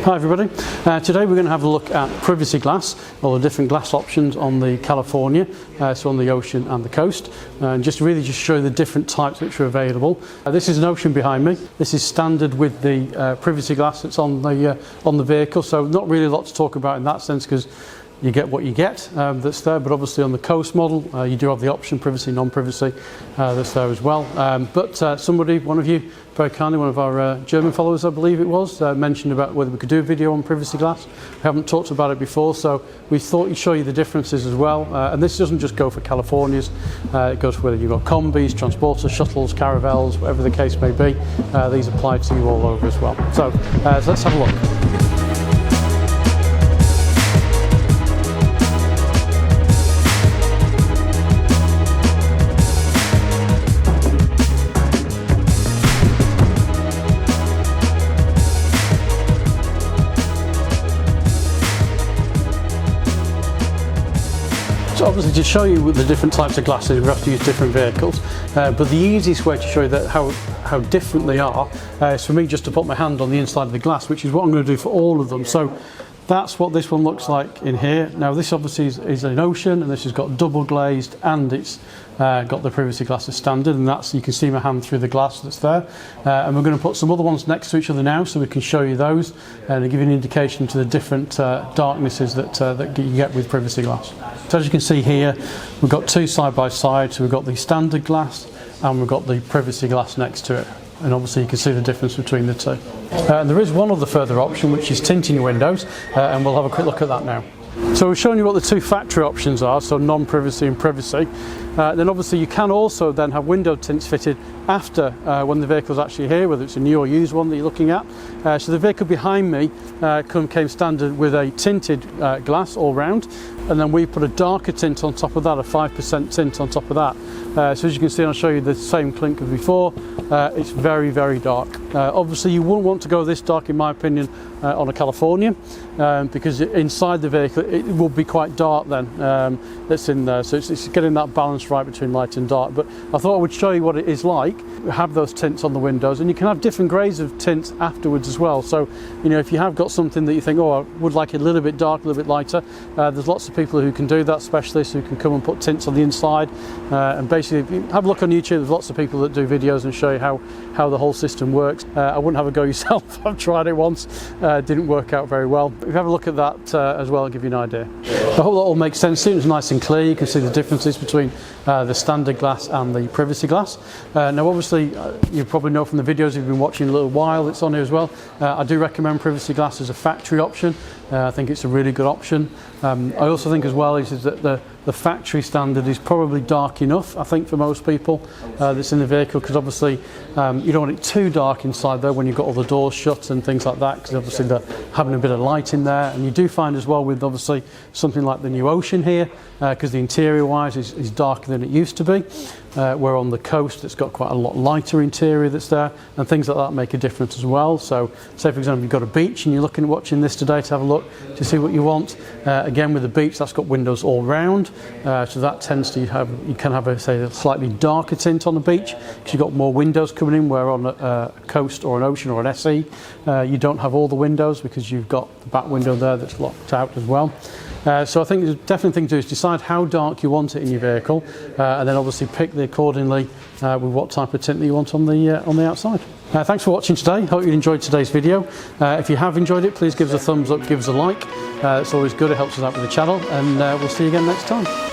Hi everybody, today we're going to have a look at privacy glass, all the different glass options on the California, so on the ocean and the coast, and just show you the different types which are available. This is an Ocean behind me. This is standard with the privacy glass that's on the vehicle, so not really a lot to talk about in that sense because you get what you get that's there, but obviously on the coast model you do have the option privacy, non-privacy that's there as well. But somebody, one of you, very kindly, one of our German followers I believe it was, mentioned about whether we could do a video on privacy glass. We haven't talked about it before, so we thought we'd show you the differences as well. And this doesn't just go for Californias, it goes for whether you've got combis, transporters, shuttles, caravels, whatever the case may be. These apply to you all over as well. So let's have a look. So obviously to show you the different types of glasses we have to use different vehicles, but the easiest way to show you that how different they are is for me just to put my hand on the inside of the glass, which is what I'm going to do for all of them. So that's what this one looks like in here. Now this obviously is an Ocean, and this has got double glazed and it's got the privacy glass as standard, and that's, you can see my hand through the glass that's there. And we're going to put some other ones next to each other now so we can show you those and give you an indication to the different darknesses that you get with privacy glass. So as you can see here, we've got two side by side, so we've got the standard glass and we've got the privacy glass next to it. And obviously you can see the difference between the two. And there is one other further option, which is tinting your windows, and we'll have a quick look at that now. So we've shown you what the two factory options are, so non-privacy and privacy. Then obviously you can also then have window tints fitted after when the vehicle's actually here, whether it's a new or used one that you're looking at. So the vehicle behind me came standard with a tinted glass all round, and then we put a darker tint on top of that, a 5% tint on top of that. So as you can see, I'll show you the same clink as before. It's very, very dark. Obviously you wouldn't want to go this dark, in my opinion, on a California, because inside the vehicle it will be quite dark then, that's in there. So it's getting that balance right between light and dark. But I thought I would show you what it is like. We have those tints on the windows, and you can have different grades of tints afterwards as well. So, you know, if you have got something that you think, oh, I would like it a little bit dark, a little bit lighter, there's lots of people who can do that, specialists who can come and put tints on the inside. And basically, if you have a look on YouTube, there's lots of people that do videos and show you how the whole system works. I wouldn't have a go yourself. I've tried it once, didn't work out very well. But if you have a look at that as well, I'll give you an idea. I hope that all makes sense to you. It's nice and clear. You can see the differences between the standard glass and the privacy glass. Now obviously you probably know from the videos you've been watching a little while, it's on here as well. I do recommend privacy glass as a factory option. I think it's a really good option. I also think as well is that the factory standard is probably dark enough, I think, for most people that's in the vehicle, because obviously you don't want it too dark inside there when you've got all the doors shut and things like that, because obviously they're having a bit of light in there. And you do find as well with obviously something like the new Ocean here, because the interior wise is darker than it used to be, where on the coast it's got quite a lot lighter interior that's there, and things like that make a difference as well. So say for example you've got a beach and you're looking at watching this today to have a look to see what you want. Again, with the beach, that's got windows all round, so that tends to you can have a slightly darker tint on the beach because you've got more windows coming in, where on a coast or an Ocean or an SE you don't have all the windows because you've got the back window there that's locked out as well. So I think the definite thing to do is decide how dark you want it in your vehicle, and then obviously pick accordingly with what type of tint that you want on the outside. Thanks for watching today. Hope you enjoyed today's video. If you have enjoyed it, please give us a thumbs up, give us a like. It's always good, it helps us out with the channel, and we'll see you again next time.